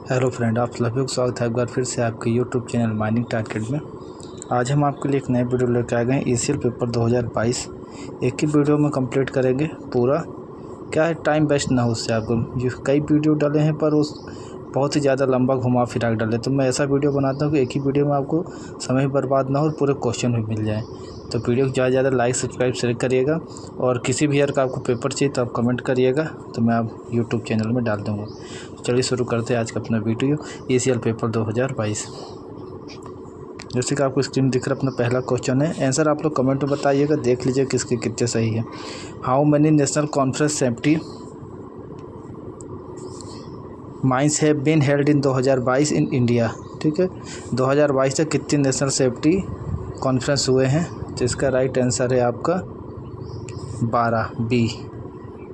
Hello friend, आप सभी को स्वागत है एक बार फिर से आपके यूट्यूब चैनल माइनिंग टारगेट में। आज हम आपके लिए एक नए वीडियो लेकर आ गए हैं। ईसीएल पेपर 2022 एक ही वीडियो में कंप्लीट करेंगे पूरा। क्या है, टाइम वेस्ट ना हो उससे आपको। जो कई वीडियो डाले हैं पर उस बहुत ही ज़्यादा लंबा घुमा फिरा डाले, तो मैं ऐसा वीडियो बनाता हूँ कि एक ही वीडियो में आपको समय बर्बाद ना हो और पूरे क्वेश्चन भी मिल जाए। तो वीडियो को ज़्यादा से ज़्यादा लाइक सब्सक्राइब शेयर करिएगा, और किसी भी ईयर का आपको पेपर चाहिए तो आप कमेंट करिएगा, तो मैं आप यूट्यूब चैनल में डाल दूँगा। चलिए शुरू करते हैं आज का अपना वीडियो। ECL paper 2022। जैसे कि आपको स्क्रीन दिख रहा है, अपना पहला क्वेश्चन है। आंसर आप लोग कमेंट में बताइएगा, देख लीजिए किसके कितने सही है। How many national conference safety mines have been held in 2022 in India. ठीक है, 2022 तक कितने नेशनल सेफ्टी कॉन्फ्रेंस हुए हैं? तो इसका राइट आंसर है आपका 12, बी।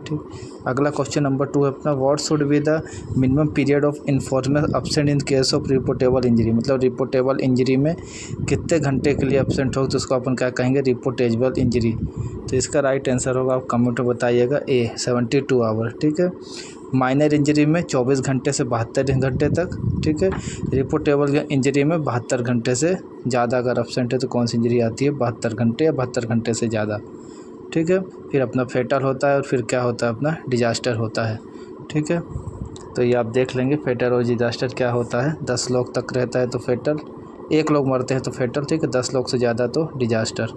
ठीक, अगला क्वेश्चन नंबर 2 है अपना। What should be the minimum period of informal absent in case of reportable injury. मतलब रिपोर्टेबल इंजरी में कितने घंटे के लिए अब्सेंट हो तो उसको अपन क्या कहेंगे, रिपोर्टेबल इंजरी। तो इसका राइट आंसर होगा, आप कमेंट में बताइएगा, ए 72 आवर। ठीक है, माइनर इंजरी में 24 घंटे से 72 घंटे तक। ठीक है, रिपोर्टेबल इंजरी में 72 घंटे से ज़्यादा अगर अब्सेंट है तो कौन सी इंजरी आती है, 72 घंटे या 72 घंटे से ज़्यादा। ठीक है, फिर अपना फेटल होता है और फिर क्या होता है, अपना डिजास्टर होता है। ठीक है, तो ये आप देख लेंगे फेटल और डिजास्टर क्या होता है। 10 लोग तक रहता है तो फेटल, 1 लोग मरते हैं तो फेटल। ठीक है, 10 लोग से ज़्यादा तो डिजास्टर।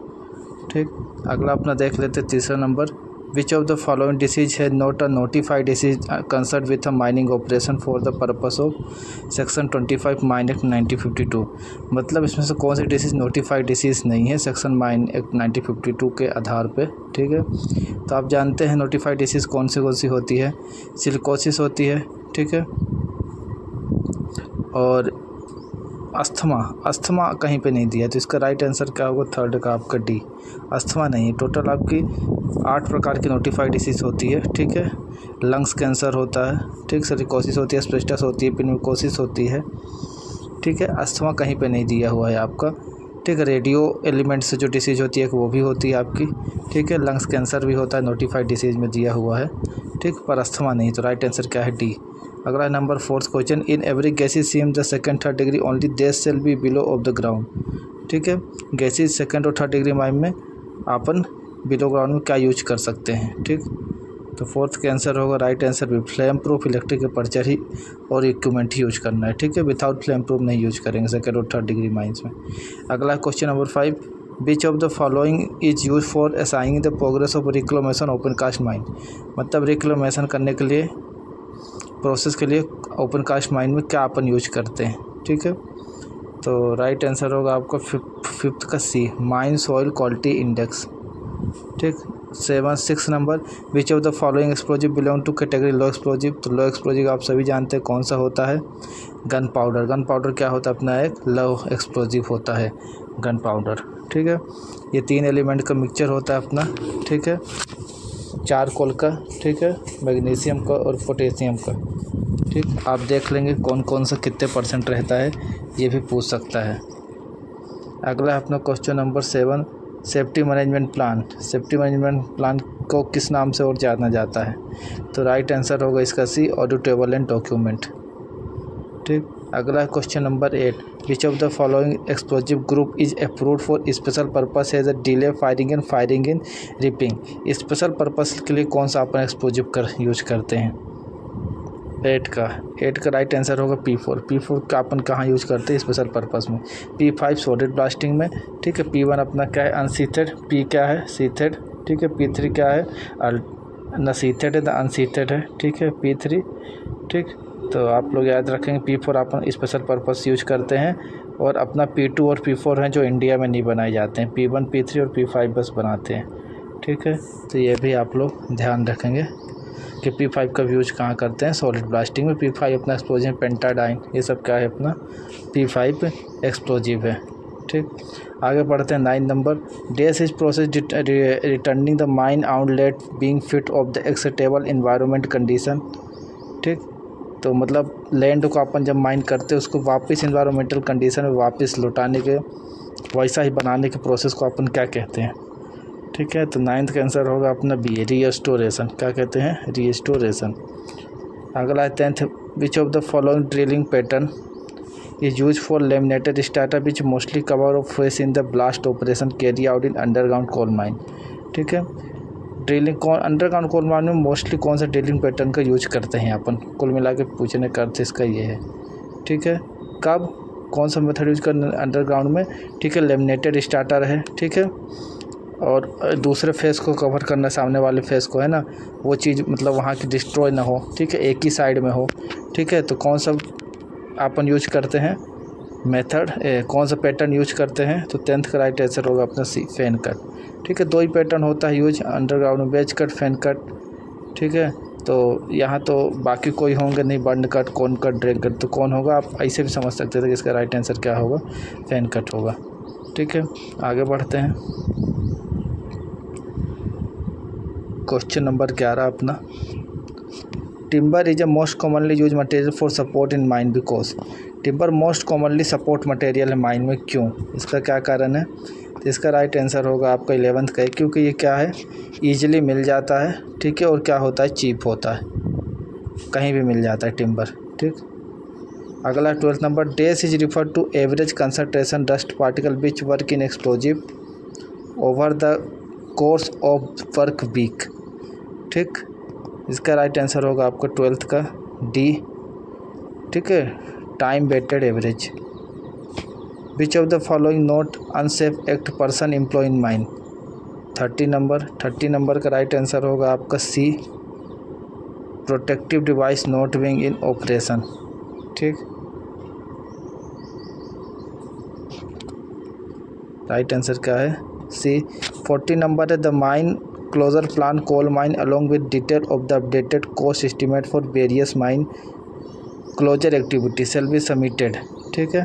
ठीक, अगला अपना देख लेते हैं तीसरा number. Which of the following disease है not a notified disease concern with a mining operation for the purpose of section 25 mine act 1952। मतलब इसमें से कौन सी डिसीज़ नोटिफाइड डिसीज़ नहीं है सेक्शन माइन एक्ट 1952 के आधार पे। ठीक है, तो आप जानते हैं नोटिफाइड डिसीज़ कौन सी होती है। सिलिकोसिस होती है। ठीक है, और अस्थमा कहीं पे नहीं दिया, तो इसका राइट आंसर क्या होगा, थर्ड का आपका डी, अस्थमा नहीं है। टोटल आपकी 8 प्रकार की नोटिफाइड डिसीज़ होती है। ठीक है, लंग्स कैंसर होता है। ठीक, सिलिकोसिस होती है, एस्बेस्टस होती है, पिन्यूकोसिस होती है। ठीक है, अस्थमा कहीं पे नहीं दिया हुआ है आपका। ठीक है, रेडियो एलिमेंट से जो डिसीज़ होती है वो भी होती है आपकी। ठीक है, लंग्स कैंसर भी होता है, नोटिफाइड डिसीज़ में दिया हुआ है। ठीक, पर अस्थमा नहीं, तो राइट आंसर क्या है, डी। अगला number 4th question. In every gases same the second third degree only they shall be below of the ground. ठीक है, गैसेज सेकंड और थर्ड डिग्री माइन में अपन बिलो ग्राउंड में क्या यूज कर सकते हैं। ठीक, तो 4th का आंसर होगा, राइट आंसर भी फ्लेम प्रूफ इलेक्ट्रिक अपर्चर ही और इक्विपमेंट ही यूज करना है। ठीक है, विदाउट फ्लेम प्रूफ नहीं यूज करेंगे सेकंड और थर्ड डिग्री माइंस में। अगला question number 5। Which of the following is use for assigning the progress of reclamation open cast mine. मतलब रिक्लेमेशन करने के लिए, प्रोसेस के लिए ओपन कास्ट माइन में क्या अपन यूज करते हैं। ठीक है, तो राइट आंसर होगा आपका 5th का C, mine soil quality index. ठीक, 6 number. Which of the following explosive belong to category low explosive. तो लो एक्सप्लोजिव आप सभी जानते हैं कौन सा होता है, गन पाउडर। गन पाउडर क्या होता है, अपना एक लो एक्सप्लोजिव होता है गन पाउडर। ठीक है, ये 3 एलिमेंट का मिक्सचर होता है अपना। ठीक है, चारकोल का, ठीक है, मैग्नीशियम का और पोटेशियम का। ठीक, आप देख लेंगे कौन कौन सा कितने % रहता है, ये भी पूछ सकता है। अगला है अपना question number 7। Safety management plan. Safety management plan को किस नाम से और जाना जाता है? तो राइट आंसर होगा इसका सी, ऑडिटेबल एंड डॉक्यूमेंट। ठीक, अगला question number 8। Which of the following explosive group is approved for special purpose as a delay firing and firing in ripping. Special purpose के लिए कौन सा अपन एक्सप्लोजिव यूज करते हैं? 8 का राइट आंसर होगा P4। P4 का अपन कहाँ यूज करते हैं, स्पेशल पर्पस में। P5 सॉलिड ब्लास्टिंग में। ठीक है, P1 अपना क्या है, अनसीथेड। P क्या है, सीथेड। ठीक है, P3 क्या है, न सीथेड है न अनसीथेड है। ठीक है, P3। ठीक, तो आप लोग याद रखेंगे P4 अपन स्पेशल पर्पस यूज करते हैं, और अपना P2 और P4 हैं जो इंडिया में नहीं बनाए जाते हैं। P1 P3 और P5 बस बनाते हैं। ठीक है, तो ये भी आप लोग ध्यान रखेंगे कि P5 का यूज कहाँ करते हैं, सॉलिड ब्लास्टिंग में। P5 अपना एक्सप्लोजिव, पेंटाडाइन, ये सब क्या है, अपना P5 एक्सप्लोजिव है। ठीक, आगे बढ़ते हैं 9 number. This is process returning the mine outlet being fit of the acceptable environment condition. ठीक, तो मतलब लैंड को अपन जब माइन करते हैं उसको वापस इन्वायरमेंटल कंडीशन में वापस लौटाने के, वैसा ही बनाने के प्रोसेस को अपन क्या कहते हैं? ठीक है, तो 9th का आंसर होगा अपना बी, रीस्टोरेशन। क्या कहते हैं, रीस्टोरेशन। अगला है 10th, which of the following drilling pattern is use for laminated starter which mostly cover of face in the blast operation carry out in underground coal mine. ठीक है, drilling कौन underground coal mine में mostly कौन सा drilling pattern का use करते हैं अपन, कुल मिला के पूछने का अर्थ इसका ये है। ठीक है, कब कौन सा मेथड यूज करना अंडरग्राउंड में। ठीक है, लेमिनेटेड स्टार्टर है। ठीक है, और दूसरे फेस को कवर करना, सामने वाले फेस को है ना, वो चीज़ मतलब वहाँ की डिस्ट्रॉय ना हो। ठीक है, एक ही साइड में हो। ठीक है, तो कौन सा अपन यूज करते हैं मेथड, कौन सा पैटर्न यूज करते हैं, तो 10th का राइट आंसर होगा अपना सी, फैन कट। ठीक है, दो ही पैटर्न होता है यूज अंडरग्राउंड में, वेज कट, फैन कट। ठीक है, तो यहाँ तो बाकी कोई होंगे नहीं, बंड कट, कोन कट, ड्रैग कट, तो कौन होगा आप ऐसे भी समझ सकते थे कि इसका राइट आंसर क्या होगा, फैन कट होगा। ठीक है, आगे बढ़ते हैं। क्वेश्चन नंबर 11 अपना, timber is a most commonly use material for support in mine because. Timber most commonly support material है माइन में, क्यों, इसका क्या कारण है। तो इसका राइट आंसर होगा आपका 11th का है, क्योंकि ये क्या है, ईजिली मिल जाता है। ठीक है, और क्या होता है, चीप होता है, कहीं भी मिल जाता है टिम्बर। ठीक, अगला 12th number, this is refer to average concentration dust particle which work in explosive over the course of work week. ठीक, इसका राइट आंसर होगा आपका 12th का डी। ठीक है, time weighted average. Which of the following not unsafe act person employ in mine. 30 number का right answer होगा आपका C, protective device not being in operation. ठीक, राइट आंसर क्या है, सी। 40 नंबर है, the mine closure plan coal mine along with detail of the updated cost estimate for various mine closure activity shall be submitted. ठीक है,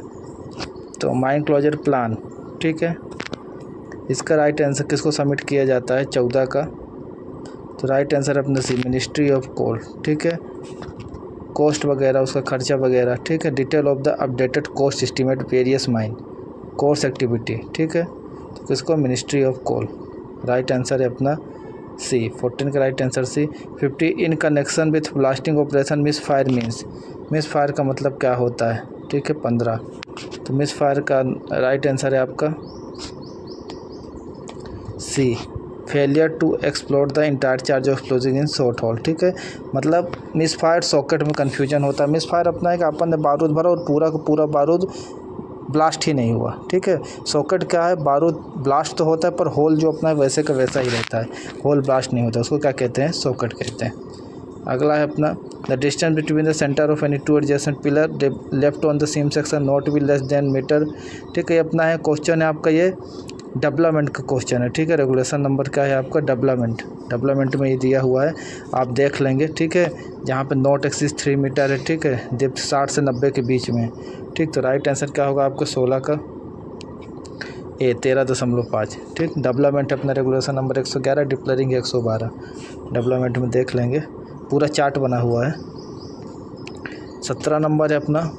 तो mine closure plan. ठीक है, इसका राइट आंसर किसको सबमिट किया जाता है, 14 का, तो राइट आंसर अपना सी, मिनिस्ट्री ऑफ कोल। ठीक है, कॉस्ट वगैरह, उसका खर्चा वगैरह। ठीक है, detail of the updated cost estimate various mine course activity. ठीक है, तो किसको, ministry of coal. Right answer है अपना सी, 14 का right answer C. 50 in connection with blasting operation misfire means. Misfire का मतलब क्या होता है। ठीक है, 15, तो मिस फायर का राइट आंसर है आपका C, failure to explore the entire charge of explosive in short whole. ठीक है, मतलब मिस फायर सॉकेट में कन्फ्यूजन होता है। मिस फायर अपना है कि अपन ने बारूद भरा और पूरा का पूरा बारूद ब्लास्ट ही नहीं हुआ। ठीक है, सॉकेट क्या है, बारूद ब्लास्ट तो होता है पर होल जो अपना है वैसे का वैसा ही रहता है, होल ब्लास्ट नहीं होता, उसको क्या कहते हैं, सॉकेट कहते हैं। अगला है अपना, the distance between the centre of any two adjacent pillar left on the same section not be less than metre. ठीक है, ये अपना है क्वेश्चन है आपका, ये डेवलपमेंट का क्वेश्चन है। ठीक है, रेगुलेशन नंबर क्या है आपका, डेवलपमेंट में ये दिया हुआ है, आप देख लेंगे। ठीक है, जहाँ पे नॉट एक्सिस 3 मीटर है। ठीक है, डेप्थ 60 से 90 के बीच में। ठीक, तो राइट आंसर क्या होगा आपका 16 का ए, 13.5। ठीक, डेवलपमेंट अपना रेगुलेशन नंबर 111, डिप्लरिंग 112। डेवलपमेंट में देख लेंगे, पूरा चार्ट बना हुआ है। 17 नंबर है अपना,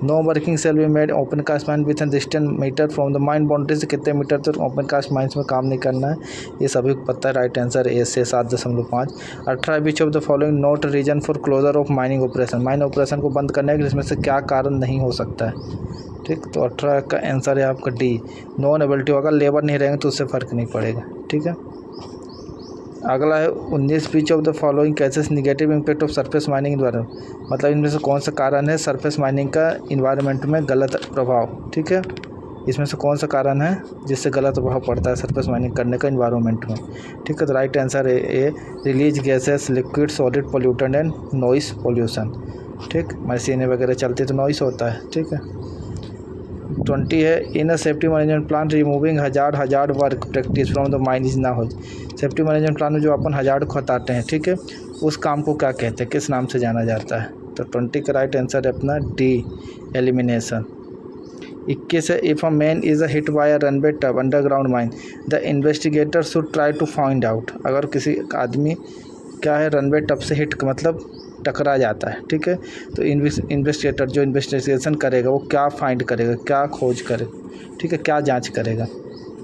no working shall be made open cast mine with an distance metre from the mine boundary. से कितने मीटर तक ओपन कास्ट माइंस में काम नहीं करना है, ये सभी को पता है। राइट आंसर ए से 7.5। 18 which of the following not reason for closure of mining operation. Mine operation को बंद करने के इसमें से क्या कारण नहीं हो सकता है। ठीक, तो 18 का आंसर है आपका डी, नॉन एबिलिटी होगा, लेबर नहीं रहेंगे तो उससे फ़र्क नहीं पड़ेगा। ठीक है, अगला है 19 विच of the following cases negative impact of surface mining द्वारा। मतलब इनमें से कौन सा कारण है सरफेस माइनिंग का इन्वायरमेंट में गलत प्रभाव। ठीक है, इसमें से कौन सा कारण है जिससे गलत प्रभाव पड़ता है सरफेस माइनिंग करने का इन्वायरमेंट में। ठीक है, तो राइट आंसर है A, release gases, liquid, solid pollutant and noise pollution. ठीक, मशीनें वगैरह चलती तो नॉइस होता है। ठीक है, 20 है, in a safety management plan removing hazard work practice from the mine is ना हो। सेफ्टी मैनेजमेंट प्लान में जो अपन हजार्ड को हटाते हैं, ठीक है, उस काम को क्या कहते हैं, किस नाम से जाना जाता है। तो 20 का राइट आंसर है अपना डी, एलिमिनेशन। 21 है, if a man is a hit by a runaway tub underground mine the investigator should try to find out. अगर किसी आदमी क्या है रनवे टब से हिट मतलब टकरा जाता है। ठीक है, तो इन्वेस्टिगेटर जो इन्वेस्टिगेशन करेगा वो क्या फाइंड करेगा, क्या खोज करेगा। ठीक है, क्या जांच करेगा।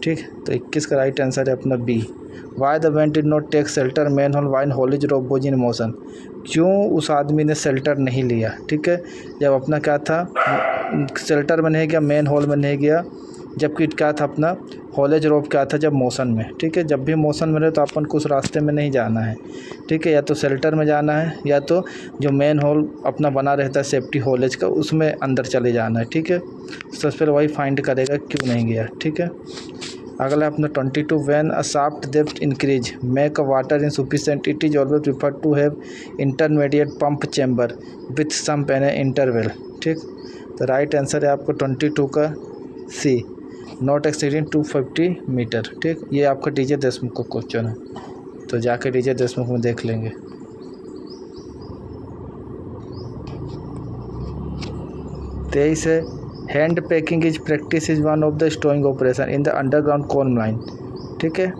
ठीक। तो 21 का राइट आंसर है अपना B. Why the man did not take shelter man hole while haulage rope was in motion, क्यों उस आदमी ने शेल्टर नहीं लिया, ठीक है, जब अपना क्या था शेल्टर में नहीं गया, मैन होल में नहीं गया, जबकि क्या था अपना हॉलेज रोप क्या था जब मोशन में, ठीक है। जब भी मोशन में रहे तो अपन को उस रास्ते में नहीं जाना है, ठीक है, या तो शेल्टर में जाना है या तो जो मेन होल अपना बना रहता है सेफ्टी हॉलेज का उसमें अंदर चले जाना है, ठीक है। सबसे पहले वही फाइंड करेगा क्यों नहीं गया, ठीक है। अगला अपना 22 when a shaft depth increase make a water insufficient it is always prefer to have intermediate pump chamber with some pen interval, ठीक। तो राइट आंसर है आपका 22 का सी, नॉट एक्सीडिंग 250 मीटर, ठीक। ये आपका डीजे देशमुख का क्वेश्चन है, तो जाके डीजे देशमुख में देख लेंगे। 23 है hand packing is practice is one of the stowing operation in the underground coal mine, ठीक है।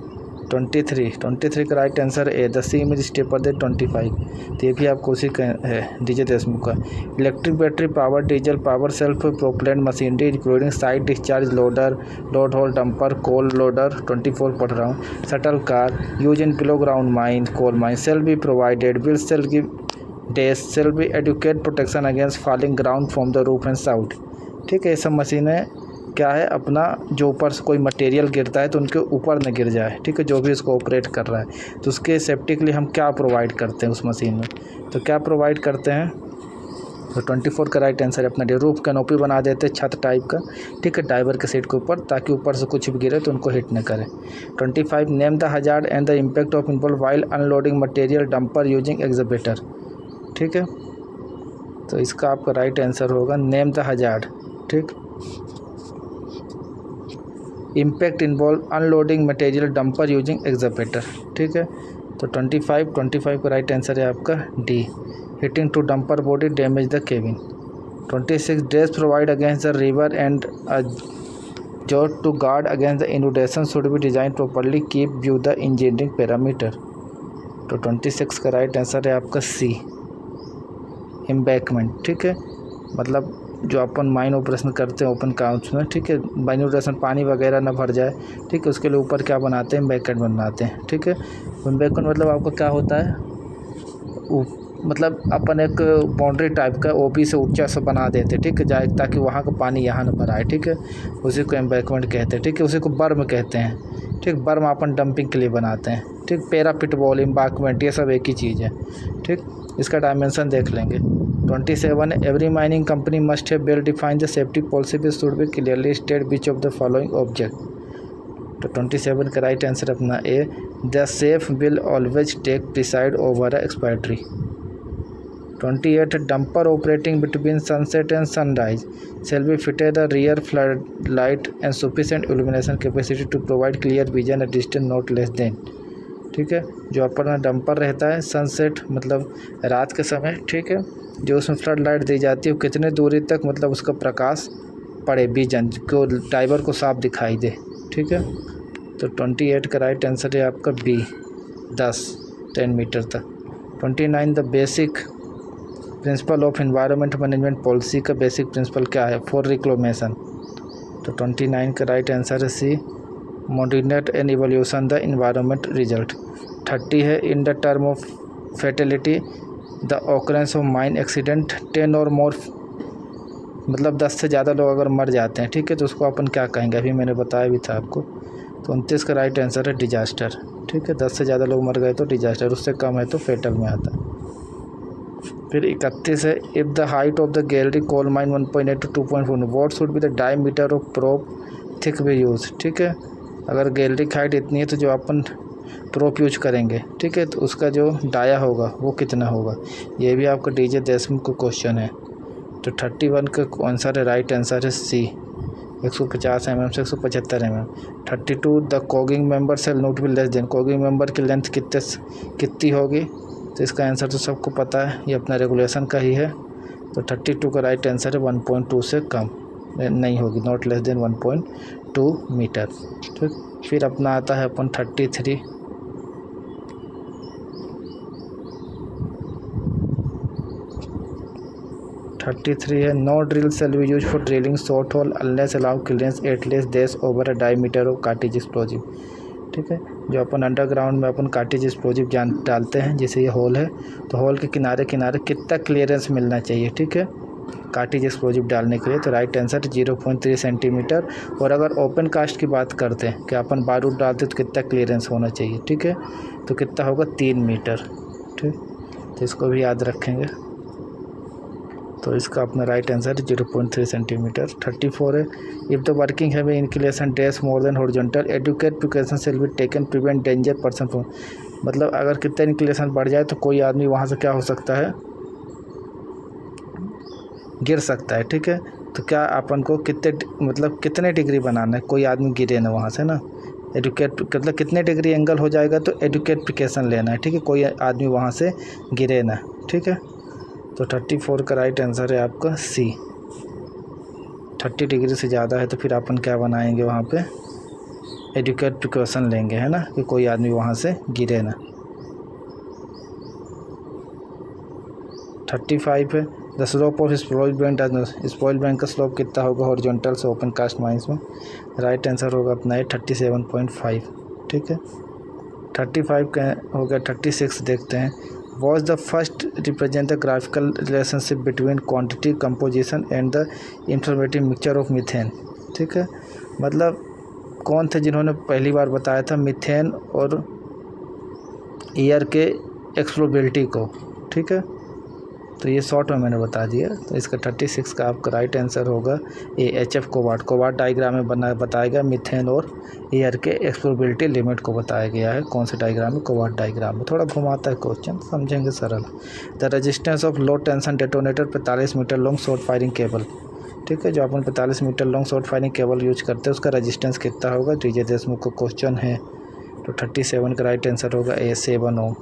23 का right answer A the same is stepper they 25, तो ये भी आपको उसी का है डीजे देशमुख का। Electric battery power diesel power self propelled machinery including side discharge loader load haul dumper coal loader 24 पढ़ रहा हूँ shuttle car use in below ground mine coal mine shall be provided will shall give days shall be adequate protection against falling ground from the roof and south, ठीक है। ये सब मशीनें क्या है अपना जो ऊपर से कोई मटेरियल गिरता है तो उनके ऊपर न गिर जाए, ठीक है, जो भी इसको ऑपरेट कर रहा है, तो उसके सेफ्टी के लिए हम क्या प्रोवाइड करते हैं उस मशीन में, तो क्या प्रोवाइड करते हैं, तो 24 का राइट आंसर है अपना रूफ कैनोपी बना देते हैं छत टाइप का, ठीक है, ड्राइवर के सीट के ऊपर, ताकि ऊपर से कुछ भी गिरे तो उनको हिट न करे। 25 name the hazard and the impact of involve while unloading material dumper using excavator, ठीक है। तो इसका आपका राइट आंसर होगा नेम द हजार्ड, ठीक। Impact involve unloading material dumper using excavator, ठीक है। तो 25 का राइट आंसर है आपका D, hitting to dumper body damage the cabin. 26 dress provide against the river and jot to guard against the inundation should be design properly keep view the engineering parameter. तो 26 का right answer है आपका सी, embankment, ठीक है, मतलब जो अपन mine operation करते हैं ओपन काउंट्स में, ठीक है, माइन ऑपरेशन पानी वगैरह ना भर जाए, ठीक है, उसके लिए ऊपर क्या बनाते हैं एम्बैंकमेंट बनाते हैं, ठीक है। एम्बैंकमेंट मतलब आपको क्या होता है मतलब अपन एक बाउंड्री टाइप का ओपी से ऊंचा सा बना देते हैं, ठीक है, जाए ताकि वहाँ का पानी यहाँ न भराए, ठीक है, उसी को एम्बैंकमेंट कहते हैं, ठीक है, उसी को बर्म कहते हैं, ठीक। बर्म अपन डंपिंग के लिए बनाते हैं, ठीक। पैरापिट वॉल एम्बैंकमेंट ये सब एक ही चीज़ है, ठीक। इसका डायमेंशन देख लेंगे। 27 every mining company must have well defined the safety policy which should be clearly state which of the following object. तो 27 का राइट आंसर अपना A the safe will always take preside over a expiry. 28 dumper operating between sunset and sunrise shall be fitted a rear floodlight and sufficient illumination capacity to provide clear vision at distance not less than, ठीक है। जो अपना dumper रहता है sunset मतलब रात के समय, ठीक है, जो उसमें फ्लड लाइट दी जाती है वो कितने दूरी तक मतलब उसका प्रकाश पड़े विजन को ड्राइवर को साफ दिखाई दे, ठीक है। तो 28 का राइट आंसर है आपका बी 10 मीटर तक। 29 the basic principle of environment management policy का बेसिक प्रिंसिपल क्या है फॉर रिक्लोमेशन। तो 29 का राइट आंसर है C moderate and evolution the environment result. 30 है in the term of fatality the occurrence of mine accident 10 और मोर मतलब 10 से ज़्यादा लोग अगर मर जाते हैं, ठीक है, तो उसको अपन क्या कहेंगे, अभी मैंने बताया भी था आपको। तो 29 का राइट आंसर है डिजास्टर, ठीक है, 10 से ज़्यादा लोग मर गए तो डिजास्टर, उससे कम है तो फेटल में आता है। फिर 31 है if the height of the gallery coal mine 1.8 to 2.4 what should be the diameter of prop thick we use, ठीक है। अगर गैलरी की हाइट इतनी है तो जो अपन प्रोप यूज करेंगे, ठीक है, तो उसका जो डाया होगा वो कितना होगा, ये भी आपका डीजे देशमुख का क्वेश्चन है। तो 31 का आंसर है राइट आंसर है सी 150 mm से 175 mm। 32 the cogging member shall not be less than cogging member की लेंथ कितनी होगी, तो इसका आंसर तो सबको पता है, ये अपना रेगुलेशन का ही है। तो 32 का राइट आंसर है 1.2 से कम नहीं होगी, नॉट लेस देन 1.2 मीटर, ठीक। फिर अपना आता है अपन 33 33 33 है no drill shall be use for drilling short hole unless allow clearance at less this over a diameter of cartridge explosive. ठीक है, जो अपन अंडरग्राउंड में अपन कार्टेज एक्सप्लोजिव डालते हैं, जैसे ये होल है तो होल के किनारे किनारे कितना क्लियरेंस मिलना चाहिए। ठीक है, कार्टेज एक्सप्लोजिव डालने के लिए, तो राइट आंसर 0.3 सेंटीमीटर। और अगर ओपन कास्ट की बात करते हैं कि अपन बारूद डालते तो कितना क्लियरेंस होना चाहिए। ठीक है, तो कितना होगा 3 मीटर। ठीक, तो इसको भी याद रखेंगे। तो इसका अपना राइट आंसर 0.3 सेंटीमीटर। 34 है if the working have inclination this more than horizontal adequate precaution will be taken prevent danger person from. मतलब अगर कितना इंक्लिनेशन बढ़ जाए तो कोई आदमी वहाँ से क्या हो सकता है, गिर सकता है। ठीक है, तो क्या अपन को कितने डिग्री बनाना है, कोई आदमी गिरे ना वहाँ से ना। एडुकेट मतलब कितने डिग्री एंगल हो जाएगा तो एडुकेट प्रिकॉशन लेना है। ठीक है, कोई आदमी वहाँ से गिरे ना। ठीक है, तो 34 का राइट आंसर है आपका सी। 30 डिग्री से ज़्यादा है तो फिर अपन क्या बनाएंगे, वहाँ पे एडुकेट प्रिकॉशन लेंगे, है ना, कि कोई आदमी वहाँ से गिरे ना। 35 है the slope of spoil bank का स्लोप कितना होगा हॉरिजॉन्टल से ओपन कास्ट माइंस में। राइट आंसर होगा अपना है 37.5। ठीक है, 35 का हो गया। 36 देखते हैं was the first represent the graphical relationship between quantity composition and the informative mixture of methane। ठीक है, मतलब कौन थे जिन्होंने पहली बार बताया था मीथेन और एयर के एक्सप्लोबिलिटी को। ठीक है, तो ये शॉर्ट में मैंने बता दिया। तो इसका 36 का आपका राइट आंसर होगा ए HF कोवाट डायग्राम में बताया गया मीथेन और एयर के एक्सप्लोबिलिटी लिमिट को बताया गया है। कौन से डायग्राम में, कोवाट डायग्राम में। थोड़ा घुमाता है क्वेश्चन, समझेंगे सरल। The resistance of low tension detonator 45 metre long short firing cable. ठीक है, जो अपन 45 metre long short firing cable use करते हैं उसका रेजिस्टेंस कितना होगा। DJ देशमुख का क्वेश्चन है। तो 37 का राइट आंसर होगा ए 7 Ohm।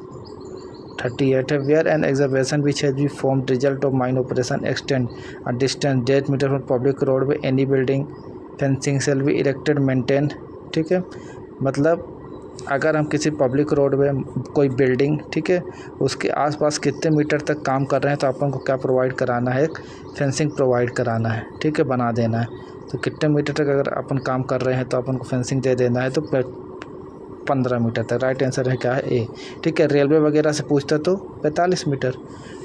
38 है where an excavation which has be formed result of mine operation extend a distance 8 metre from public road way any building fencing shall be erected maintain. ठीक है, मतलब अगर हम किसी पब्लिक रोड में कोई बिल्डिंग, ठीक है, उसके आसपास कितने मीटर तक काम कर रहे हैं तो अपन को क्या प्रोवाइड कराना है, एक फेंसिंग प्रोवाइड कराना है। ठीक है, बना देना है। तो कितने मीटर तक अगर अपन काम कर रहे हैं तो अपन को फेंसिंग दे देना है, तो 15 मीटर तक। राइट आंसर है क्या है ए। ठीक है, रेलवे वगैरह से पूछता तो 45 मीटर।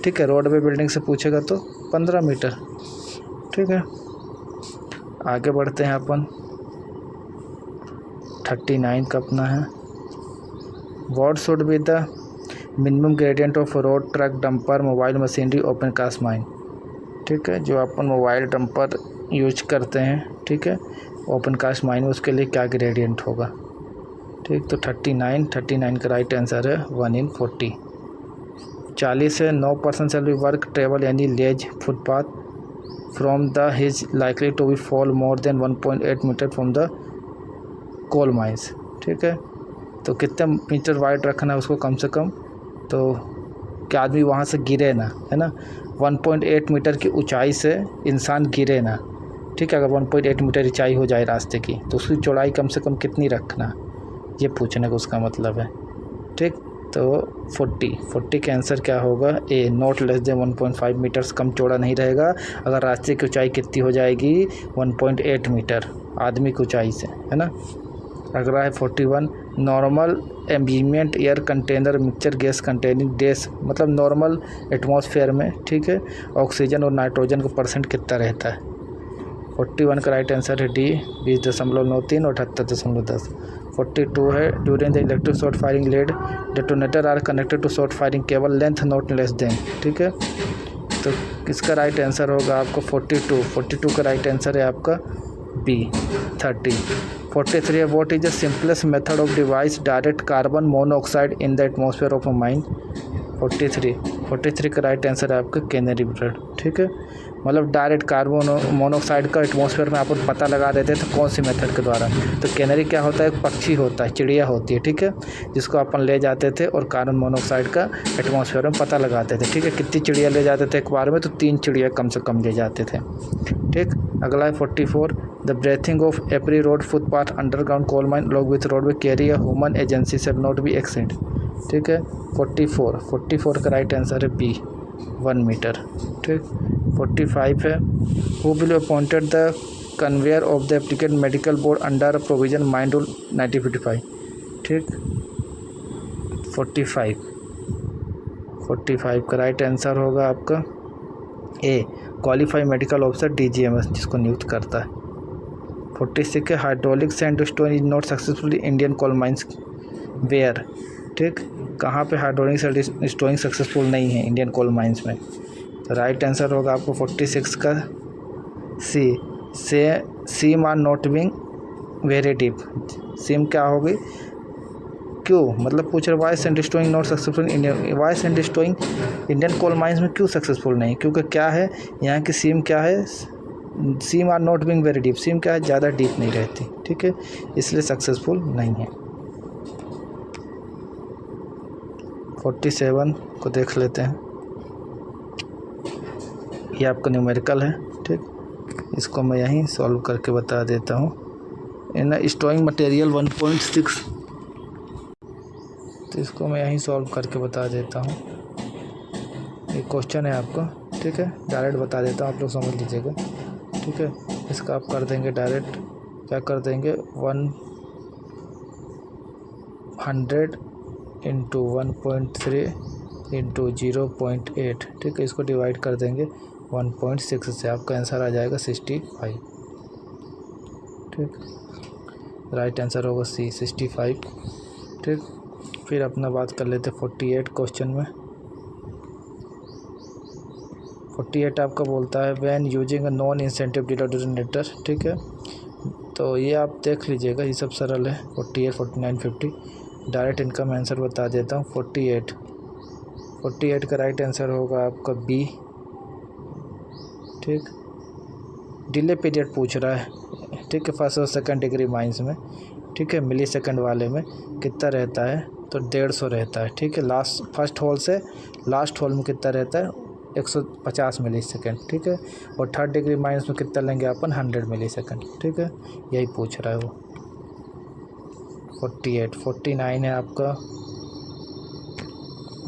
ठीक है, रोड पे बिल्डिंग से पूछेगा तो 15 मीटर। ठीक है, आगे बढ़ते हैं अपन। 39 का अपना है what should be the minimum gradient of road truck dumper mobile machinery open cast mine. ठीक है, जो अपन मोबाइल डंपर यूज करते हैं, ठीक है, ओपन कास्ट माइन में उसके लिए क्या ग्रेडियंट होगा। ठीक, तो 39 का राइट आंसर है 1/40। 40 है no person shall be work travel any ledge footpath from the his likely to be fall more than 1.8 metre from the coal mines. ठीक है, तो कितने मीटर वाइड रखना है उसको कम से कम, तो क्या आदमी वहाँ से गिरे ना, है ना। 1.8 मीटर की ऊंचाई से इंसान गिरे ना। ठीक है, अगर 1.8 मीटर ऊंचाई हो जाए रास्ते की तो उसकी चौड़ाई कम से कम कितनी रखना, ये पूछने का उसका मतलब है। ठीक, तो 40 का आंसर क्या होगा ए नॉट लेस देन 1.5 मीटर्स कम चौड़ा नहीं रहेगा अगर रास्ते की ऊंचाई कितनी हो जाएगी 1.8 मीटर आदमी की ऊंचाई से, है ना। अगला है 41 normal ambient air container mixture gas containing days, मतलब नॉर्मल एटमॉस्फेयर में, ठीक है, ऑक्सीजन और नाइट्रोजन का परसेंट कितना रहता है। 41 का राइट आंसर है डी 20.93 और 78.10। 42 है during the electric short firing lead detonator are connected to short firing cable length not less than. ठीक है, तो इसका राइट आंसर होगा आपको 42 का राइट आंसर है आपका बी 30। 43 है what is the simplest method of device direct carbon monoxide in the atmosphere of a mine. 43 का राइट आंसर है आपका कैनरी बर्ड। ठीक है, मतलब डायरेक्ट कार्बन मोनोऑक्साइड का एटमॉस्फेयर में आप पता लगा देते हैं तो कौन सी मेथड के द्वारा। तो कैनरी क्या होता है, एक पक्षी होता है, चिड़िया होती है, ठीक है, जिसको अपन ले जाते थे और कार्बन मोनोऑक्साइड का एटमॉस्फेयर में पता लगाते थे। ठीक है, कितनी चिड़िया ले जाते थे एक बार में, तो 3 चिड़िया कम से कम ले जाते थे। ठीक, अगला है 44 the breathing of every road footpath underground coal mine along with road way carry a human agency shall not be exceed. ठीक है, 44 का राइट आंसर है बी 1 मीटर। ठीक, 45 है, who will appointed the conveyor of the applicant medical board under provision mind rule 1955। ठीक, 45 का right answer होगा आपका A, qualified medical officer DGMS, जिसको नियुक्त करता है। 46 है, hydraulic sand stone is not successful Indian coal mines where. ठीक, कहाँ पे हाइड्रोलिक सैंड स्टोन सक्सेसफुल नहीं है इंडियन कोल माइंस में? तो राइट आंसर होगा आपको 46 का C, seam are not being very deep. Seam क्या होगी, क्यों, मतलब पूछ रहे why sand stowing not successful Indian, why sand stowing Indian coal mines में क्यों सक्सेसफुल नहीं? क्योंकि क्या है यहाँ की सीम क्या है, seam are not being very deep, seam क्या है, ज़्यादा डीप नहीं रहती। ठीक है, इसलिए सक्सेसफुल नहीं है। 47 को देख लेते हैं, ये आपका न्यूमेरिकल है। ठीक, इसको मैं यहीं सॉल्व करके बता देता हूँ। इन स्टोइंग मटेरियल 1.6, तो इसको मैं यहीं सॉल्व करके बता देता हूँ। ये क्वेश्चन है आपका, ठीक है, डायरेक्ट बता देता हूँ, आप लोग समझ लीजिएगा। ठीक है, इसका आप कर देंगे डायरेक्ट, क्या कर देंगे, 100 इंटू 1.3 इंटू 0.8। ठीक है, इसको डिवाइड कर देंगे 1.6 से, आपका आंसर आ जाएगा 65। ठीक, राइट आंसर होगा सी, 65। ठीक, फिर अपना बात कर लेते 48 क्वेश्चन में। 48 आपका बोलता है when using a non incentive denominator. ठीक है, तो ये आप देख लीजिएगा, ये सब सरल है। 48, 49, 50, डायरेक्ट इनका मैं आंसर बता देता हूँ। 48 का राइट आंसर होगा आपका बी। ठीक, डिले पीरियड पूछ रहा है। ठीक है, फर्स्ट और सेकंड डिग्री माइंस में। ठीक है, मिली सेकंड वाले में कितना रहता है, तो 150 रहता है। ठीक है, फर्स्ट होल से लास्ट होल में कितना रहता है, 150 मिली सेकेंड। ठीक है, और थर्ड डिग्री माइनस में कितना लेंगे अपन, 100 मिली सेकेंड। ठीक है, यही पूछ रहा है वो। 49 है आपका,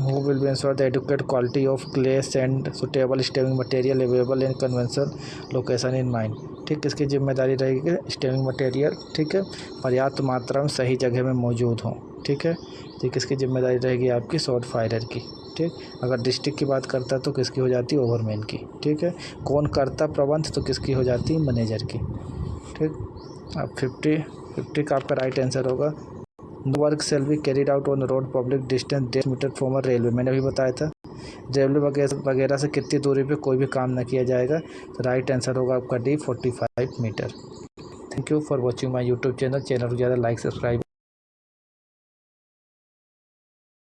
who will be insure the adequate quality of clay sand suitable stowing material available in conventional location in mine. ठीक, इसकी जिम्मेदारी रहेगी स्टेविंग मटेरियल, ठीक है, पर्याप्त मात्रा में सही जगह में मौजूद हों। ठीक है, तो किसकी जिम्मेदारी रहेगी आपकी, शॉर्ट फायरर की। ठीक, अगर डिस्ट्रिक्ट की बात करता है तो किसकी हो जाती है, ओवरमैन की। ठीक है, कौन करता प्रबंध, तो किसकी हो जाती है, मैनेजर की। ठीक, अब 50 का आपका राइट आंसर होगा no work shall be carried out on road public distance 1.5 metre from railway. मैंने अभी बताया था, रेलवे वगैरह से कितनी दूरी पे कोई भी काम न किया जाएगा। तो राइट आंसर होगा आपका D, 45 metre. Thank you for watching my YouTube channel को ज़्यादा लाइक सब्सक्राइब